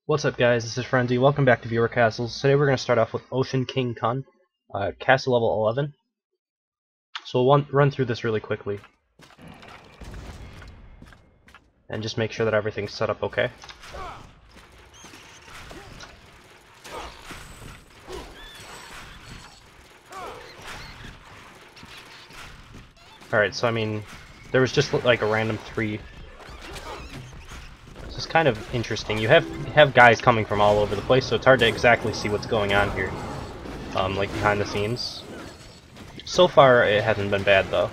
What's up, guys? This is Freezy. Welcome back to Viewer Castles. Today we're going to start off with Oceankingkun, castle level 11. So we'll run through this really quickly and just make sure that everything's set up okay. Alright, so I mean, there was just like a random 3. This is kind of interesting. You have guys coming from all over the place, so it's hard to exactly see what's going on here, like behind the scenes. So far, it hasn't been bad though.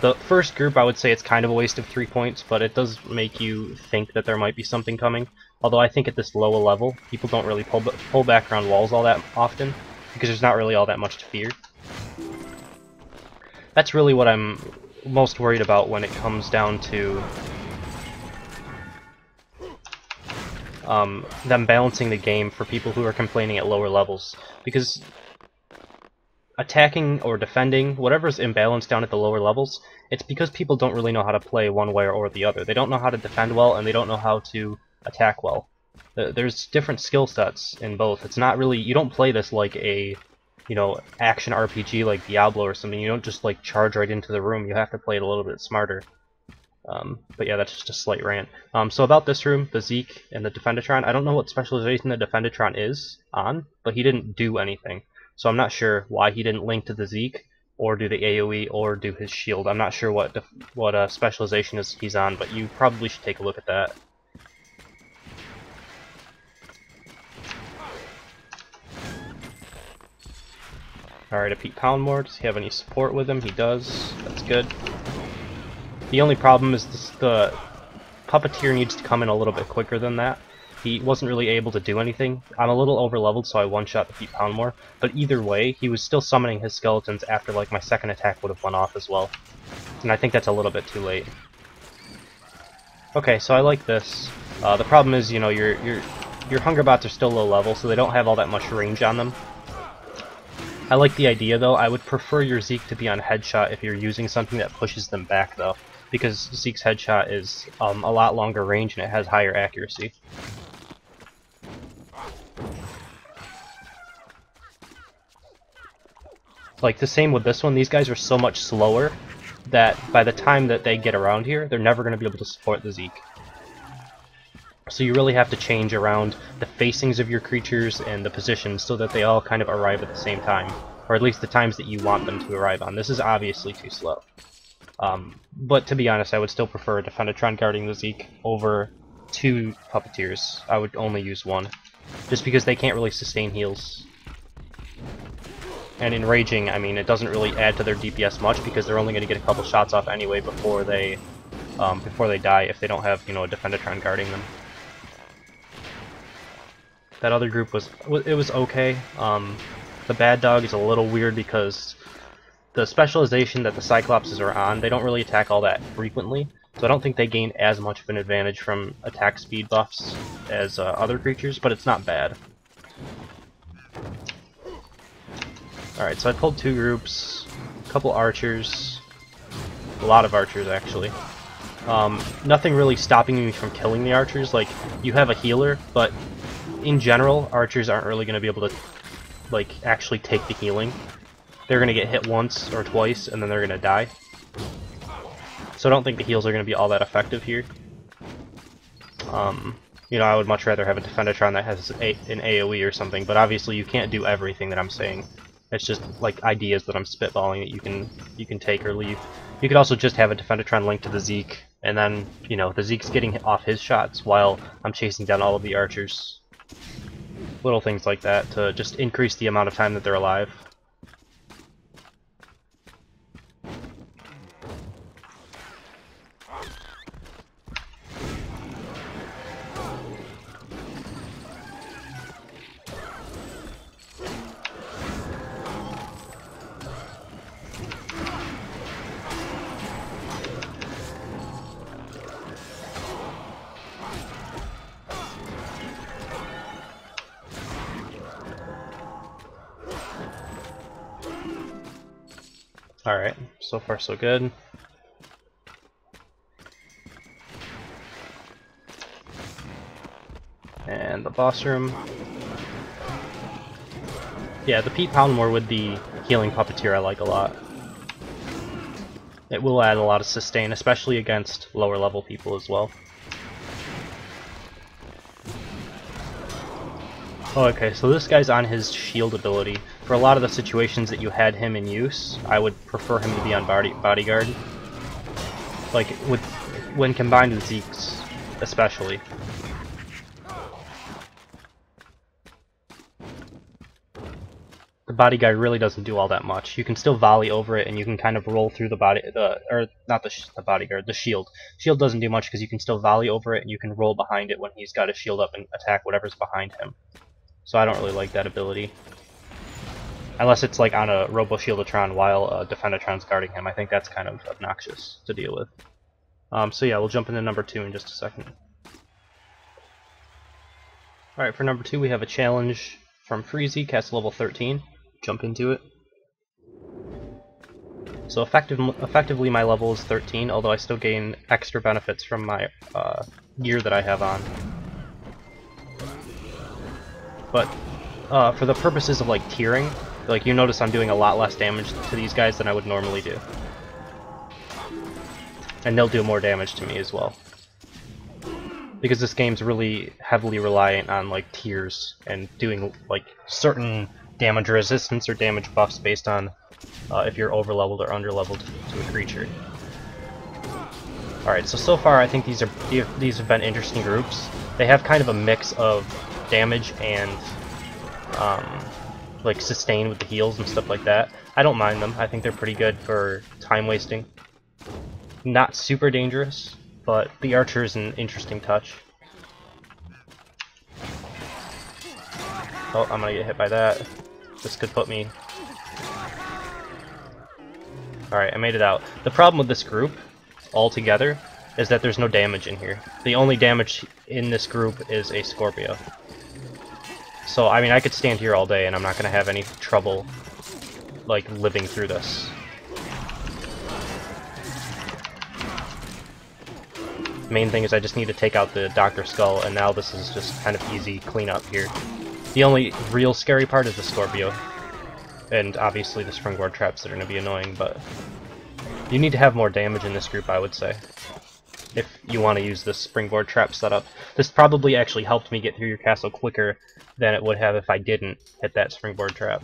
The first group, I would say it's kind of a waste of 3 points, but it does make you think that there might be something coming. Although I think at this lower level, people don't really pull back around walls all that often, because there's not really all that much to fear. That's really what I'm most worried about when it comes down to them balancing the game for people who are complaining at lower levels, because attacking or defending, whatever's imbalanced down at the lower levels, it's because people don't really know how to play one way or the other. They don't know how to defend well, and they don't know how to attack well. There's different skill sets in both. It's not really, you don't play this like a, action RPG like Diablo or something. You don't just like charge right into the room. You have to play it a little bit smarter. But yeah, that's just a slight rant. So about this room, the Zeke and the Defendatron, I don't know what specialization the Defendatron is on, but he didn't do anything. So I'm not sure why he didn't link to the Zeke, or do the AoE, or do his shield. I'm not sure what specialization he's on, but you probably should take a look at that. Alright, a Pete Poundmore. Does he have any support with him? He does. That's good. The only problem is the Puppeteer needs to come in a little bit quicker than that. He wasn't really able to do anything. I'm a little over-leveled, so I one-shot the Pete Poundmore. But either way, he was still summoning his skeletons after like my second attack would have went off as well. And I think that's a little bit too late. Okay, so I like this. The problem is, your Hunger Bots are still low level, so they don't have all that much range on them. I like the idea, though. I would prefer your Zeke to be on headshot if you're using something that pushes them back, though, because Zeke's headshot is a lot longer range and it has higher accuracy. Like, the same with this one, these guys are so much slower that by the time that they get around here, they're never going to be able to support the Zeke. So you really have to change around the facings of your creatures and the positions so that they all kind of arrive at the same time, or at least the times that you want them to arrive on. This is obviously too slow. But to be honest, I would still prefer a Defendatron guarding the Zeke over 2 Puppeteers. I would only use 1, just because they can't really sustain heals. And in raging, I mean, it doesn't really add to their DPS much because they're only going to get a couple shots off anyway before they die if they don't have, a Defendatron guarding them. That other group was okay. The Bad Dog is a little weird because the specialization that the Cyclopses are on, they don't really attack all that frequently, so I don't think they gain as much of an advantage from attack speed buffs as other creatures, but it's not bad. Alright, so I pulled 2 groups, a couple archers, a lot of archers actually. Nothing really stopping me from killing the archers. Like, you have a healer, but in general, archers aren't really going to be able to, like, actually take the healing. They're going to get hit once or twice, and then they're going to die. So I don't think the heals are going to be all that effective here. I would much rather have a Defendatron that has an AoE or something, but obviously you can't do everything that I'm saying. It's just, like, ideas that I'm spitballing that you can take or leave. You could also just have a Defendatron linked to the Zeke, and then, the Zeke's getting off his shots while I'm chasing down all of the archers. Little things like that to just increase the amount of time that they're alive. Alright, so far so good. the boss room. Yeah, the Pete Poundmore with the healing puppeteer I like a lot. It will add a lot of sustain, especially against lower level people as well. Oh, okay, so this guy's on his shield ability. For a lot of the situations that you had him in use, I would prefer him to be on bodyguard. Like, when combined with Zeke's, especially. The bodyguard really doesn't do all that much. You can still volley over it, and you can kind of roll through the bodyguard, the shield. Shield doesn't do much because you can still volley over it, and you can roll behind it when he's got his shield up and attack whatever's behind him. So I don't really like that ability. Unless it's like on a Robo Shieldatron while Defendatron's guarding him. I think that's kind of obnoxious to deal with. So yeah, we'll jump into number 2 in just a second. Alright, for number 2 we have a challenge from Freezy, cast level 13. Jump into it. So effectively my level is 13, although I still gain extra benefits from my gear that I have on. But for the purposes of like tiering, like you notice I'm doing a lot less damage to these guys than I would normally do. And they'll do more damage to me as well. Because this game's really heavily reliant on like tiers and doing like certain damage resistance or damage buffs based on if you're overleveled or underleveled to a creature. Alright, so far I think these have been interesting groups. They have kind of a mix of damage and like sustain with the heals and stuff like that. I don't mind them. I think they're pretty good for time wasting. Not super dangerous, but the archer is an interesting touch. Oh, I'm gonna get hit by that. This could put me... Alright, I made it out. The problem with this group, altogether, is that there's no damage in here. The only damage in this group is a Scorpio. So, I mean, I could stand here all day and I'm not gonna have any trouble, like, living through this. Main thing is I just need to take out the Dr. Skull, and now this is just kind of easy cleanup here. The only real scary part is the Scorpio, and obviously the springboard traps that are going to be annoying, but you need to have more damage in this group, I would say, if you want to use this springboard trap setup. This probably actually helped me get through your castle quicker than it would have if I didn't hit that springboard trap.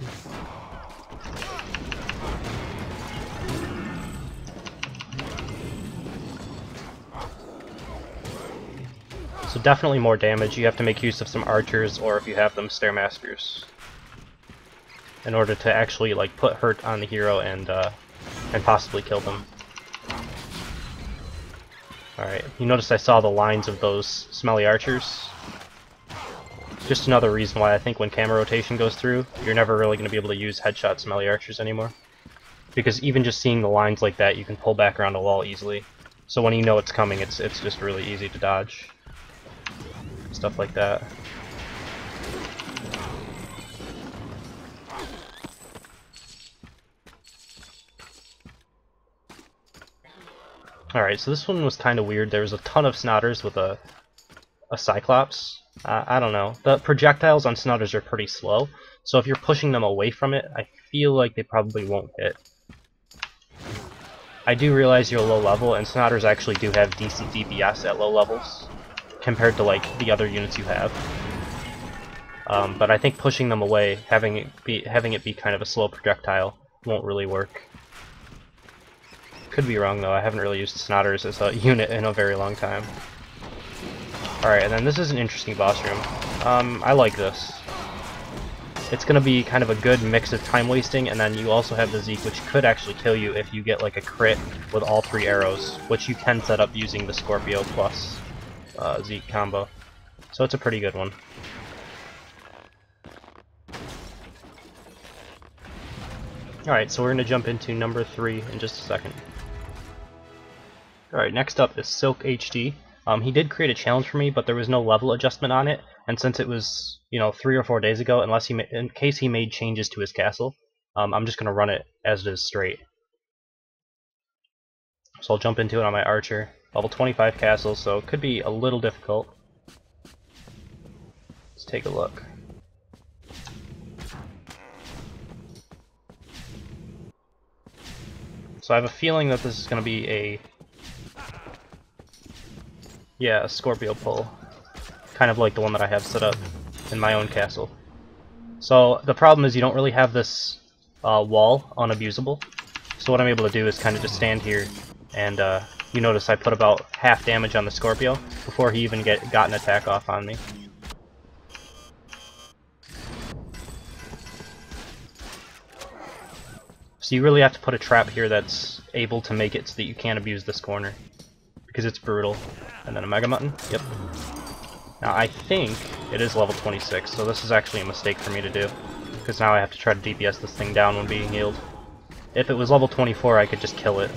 So definitely more damage. You have to make use of some archers, or if you have them, Stairmaskers, in order to actually like put hurt on the hero and possibly kill them. Alright, you noticed I saw the lines of those smelly archers. Just another reason why I think when camera rotation goes through, you're never really going to be able to use headshot smelly archers anymore. Because even just seeing the lines like that, you can pull back around a wall easily. So when you know it's coming, it's just really easy to dodge. Stuff like that. Alright, so this one was kind of weird. There was a ton of Snotters with a Cyclops. I don't know. The projectiles on Snotters are pretty slow, so if you're pushing them away from it, I feel like they probably won't hit. I do realize you're low level, and Snotters actually do have decent DPS at low levels, compared to like the other units you have. But I think pushing them away, having it be kind of a slow projectile, won't really work. Could be wrong though. I haven't really used Snotters as a unit in a very long time. Alright, and then this is an interesting boss room. I like this. It's gonna be kind of a good mix of time wasting, and then you also have the Zeke, which could actually kill you if you get like a crit with all 3 arrows, which you can set up using the Scorpio plus Zeke combo. So it's a pretty good one. Alright, so we're going to jump into number 3 in just a second. Alright, next up is SilkHD. He did create a challenge for me, but there was no level adjustment on it, and since it was, 3 or 4 days ago, in case he made changes to his castle, I'm just going to run it as it is straight. So I'll jump into it on my archer. Level 25 castle, so it could be a little difficult. take a look. So I have a feeling that this is going to be a Scorpio pull. Kind of like the one that I have set up in my own castle. So the problem is you don't really have this wall unabusable. So what I'm able to do is kind of just stand here, and you notice I put about half damage on the Scorpio before he even got an attack off on me. So you really have to put a trap here that's able to make it so that you can't abuse this corner, because it's brutal. And then a Mega Mutton, yep. Now I think it is level 26, so this is actually a mistake for me to do, because now I have to try to DPS this thing down when being healed. If it was level 24, I could just kill it.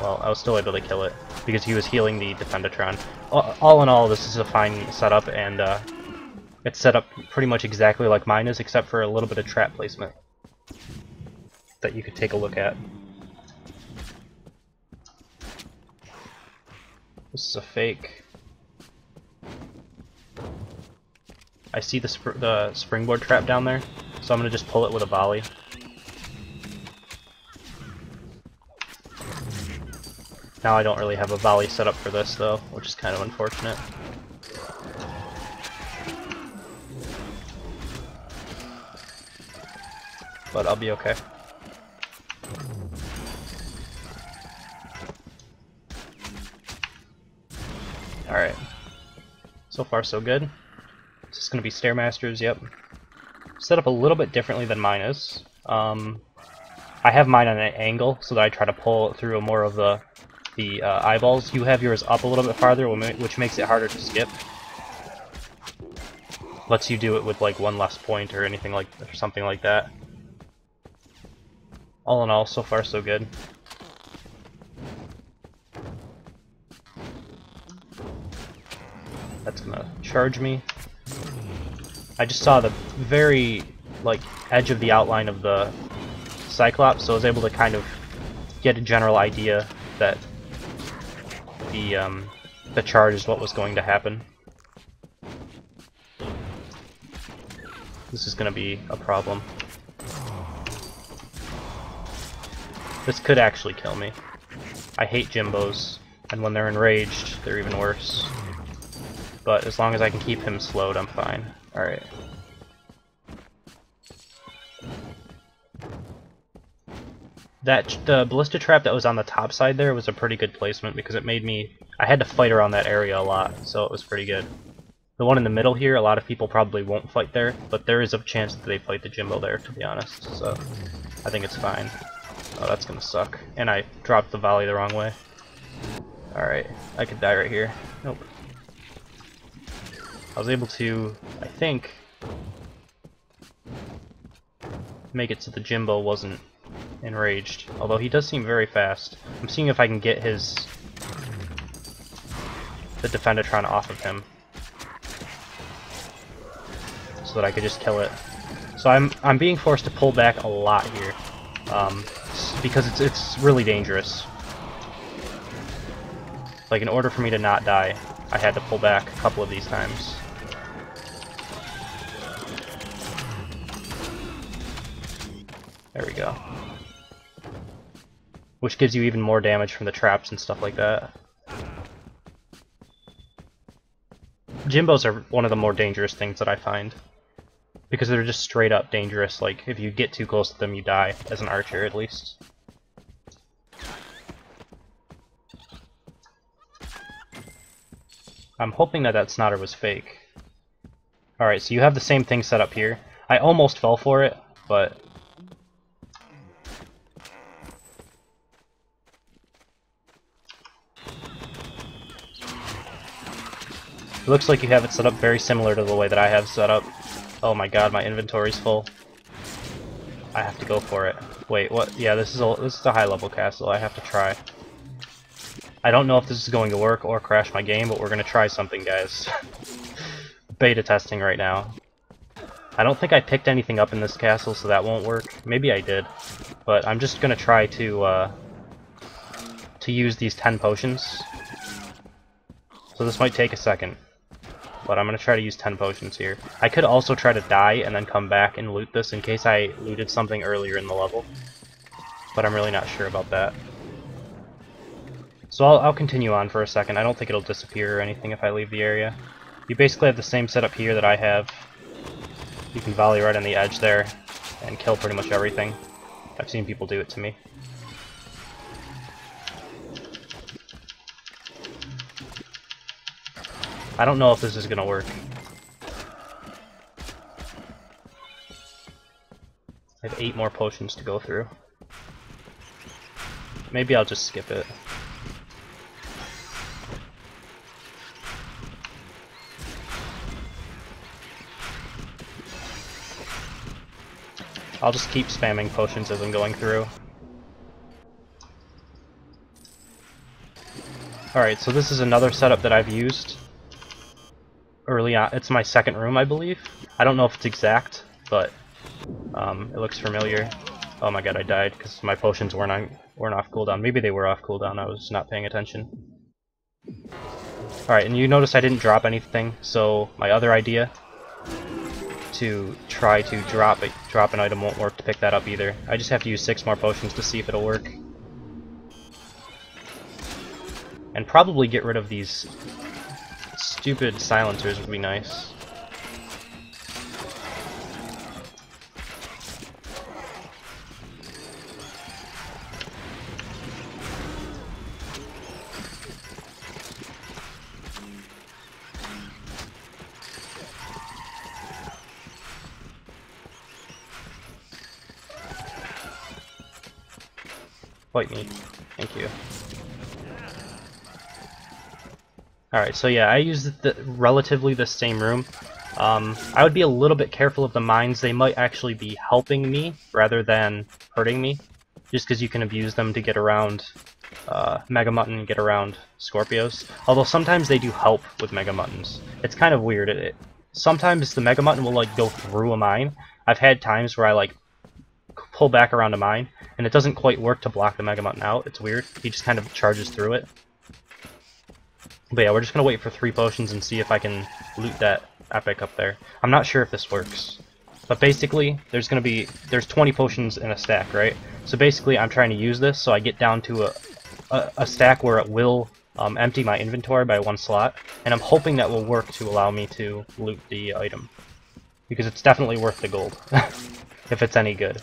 Well, I was still able to kill it, because he was healing the Defendatron. All in all, this is a fine setup, and it's set up pretty much exactly like mine is, except for a little bit of trap placement that you could take a look at. This is a fake. I see the springboard trap down there, so I'm going to just pull it with a volley. Now I don't really have a volley set up for this though, which is kind of unfortunate. But I'll be okay. Alright. So far so good. It's just going to be Stairmasters, yep. Set up a little bit differently than mine is. I have mine on an angle so that I try to pull through more of the eyeballs. You have yours up a little bit farther, which makes it harder to skip. Lets you do it with like one less point or anything like, or something like that. All in all, so far so good. That's gonna charge me. I just saw the very like edge of the outline of the Cyclops, so I was able to kind of get a general idea that the charge is what was going to happen. This is going to be a problem. This could actually kill me. I hate Jimbos, and when they're enraged, they're even worse. But as long as I can keep him slowed, I'm fine. Alright. The ballista trap that was on the top side there was a pretty good placement because it made me... I had to fight around that area a lot, so it was pretty good. The one in the middle here, a lot of people probably won't fight there, but there is a chance that they fight the Jimbo there, to be honest, so I think it's fine. Oh, that's gonna suck. And I dropped the volley the wrong way. Alright, I could die right here. Nope. I was able to, I think, make it so the Jimbo wasn't enraged, although he does seem very fast. I'm seeing if I can get the Defendatron off of him so that I could just kill it. So I'm being forced to pull back a lot here because it's really dangerous. Like, in order for me to not die, I had to pull back a couple of these times. There we go. Which gives you even more damage from the traps and stuff like that. Jimbos are one of the more dangerous things that I find. Because they're just straight up dangerous. Like, if you get too close to them, you die, as an archer at least. I'm hoping that that Snotter was fake. Alright, so you have the same thing set up here. I almost fell for it, but... It looks like you have it set up very similar to the way that I have set up. Oh my god, my inventory's full. I have to go for it. Wait, what? Yeah, this is a high level castle. I have to try. I don't know if this is going to work or crash my game, but we're gonna try something, guys. Beta testing right now. I don't think I picked anything up in this castle, so that won't work. Maybe I did, but I'm just gonna try to use these 10 potions. So this might take a second. but I'm going to try to use 10 potions here. I could also try to die and then come back and loot this in case I looted something earlier in the level, but I'm really not sure about that. So I'll continue on for a second. I don't think it'll disappear or anything if I leave the area. You basically have the same setup here that I have. You can volley right on the edge there and kill pretty much everything. I've seen people do it to me. I don't know if this is gonna work. I have 8 more potions to go through. Maybe I'll just skip it. I'll just keep spamming potions as I'm going through. Alright, so this is another setup that I've used early on. It's my second room, I believe. I don't know if it's exact, but it looks familiar. Oh my god, I died because my potions weren't off cooldown. Maybe they were off cooldown, I was not paying attention. Alright, and you notice I didn't drop anything, so my other idea to try to drop an item won't work to pick that up either. I just have to use 6 more potions to see if it'll work. And probably get rid of these stupid silencers would be nice. Fight me. Thank you. Alright, so yeah, I use relatively the same room. I would be a little bit careful of the mines. They might actually be helping me rather than hurting me, just because you can abuse them to get around Mega Mutton and get around Scorpios. Although sometimes they do help with Mega Muttons. It's kind of weird. Sometimes the Mega Mutton will like go through a mine. I've had times where I like pull back around a mine, and it doesn't quite work to block the Mega Mutton out. It's weird. He just kind of charges through it. But yeah, we're just gonna wait for 3 potions and see if I can loot that epic up there. I'm not sure if this works. But basically, there's 20 potions in a stack, right? So basically, I'm trying to use this so I get down to a stack where it will empty my inventory by 1 slot, and I'm hoping that will work to allow me to loot the item. Because it's definitely worth the gold, if it's any good.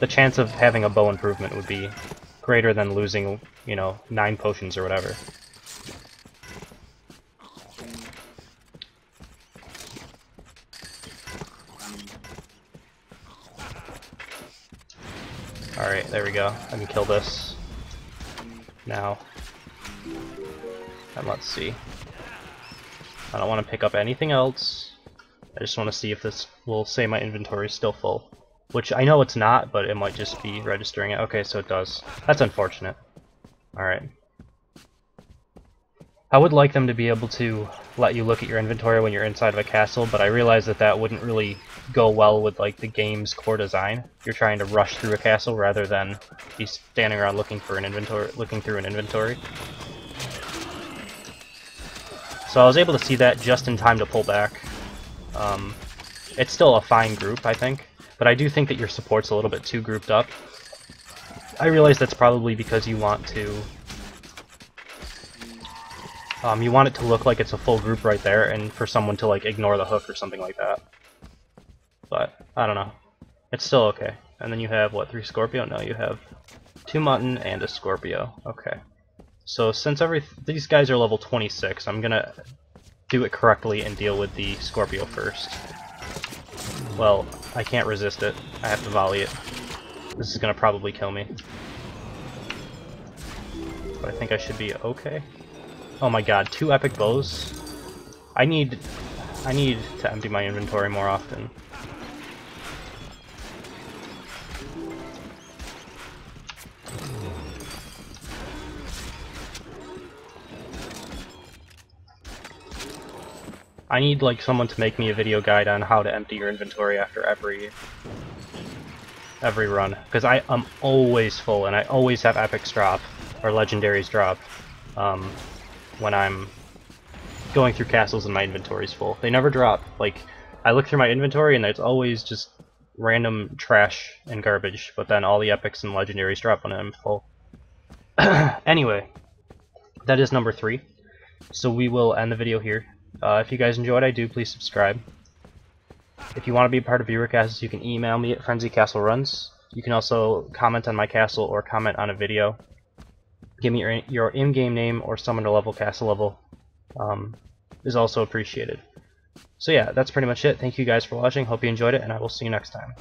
The chance of having a bow improvement would be greater than losing, you know, 9 potions or whatever. Alright, there we go. I can kill this now. And let's see. I don't want to pick up anything else. I just want to see if this will say my inventory is still full. Which I know it's not, but it might just be registering it. Okay, so it does. That's unfortunate. Alright. I would like them to be able to let you look at your inventory when you're inside of a castle, but I realize that that wouldn't really go well with like the game's core design. You're trying to rush through a castle rather than be standing around looking through an inventory. So I was able to see that just in time to pull back. It's still a fine group, I think, but I do think that your support's a little bit too grouped up. I realize that's probably because you want to it to look like it's a full group right there, and for someone to like ignore the hook or something like that. But I don't know. It's still okay. And then you have what, 3 Scorpio? No, you have 2 Mutton and a Scorpio. Okay. So since these guys are level 26, I'm gonna do it correctly and deal with the Scorpio first. Well, I can't resist it. I have to volley it. This is gonna probably kill me. But I think I should be okay. Oh my god, 2 epic bows? I need to empty my inventory more often. I need like someone to make me a video guide on how to empty your inventory after every run, because I am always full and I always have epics drop or legendaries drop when I'm going through castles and my inventory's full. They never drop. Like, I look through my inventory and it's always just random trash and garbage, but then all the epics and legendaries drop when I'm full. Anyway, that is number 3. So we will end the video here. If you guys enjoy what I do, please subscribe. If you want to be a part of viewer casts, you can email me at frenzycastleruns. You can also comment on my castle or comment on a video. Give me your in-game name or summon to level, castle level. Is also appreciated. So yeah, that's pretty much it. Thank you guys for watching. Hope you enjoyed it, and I will see you next time.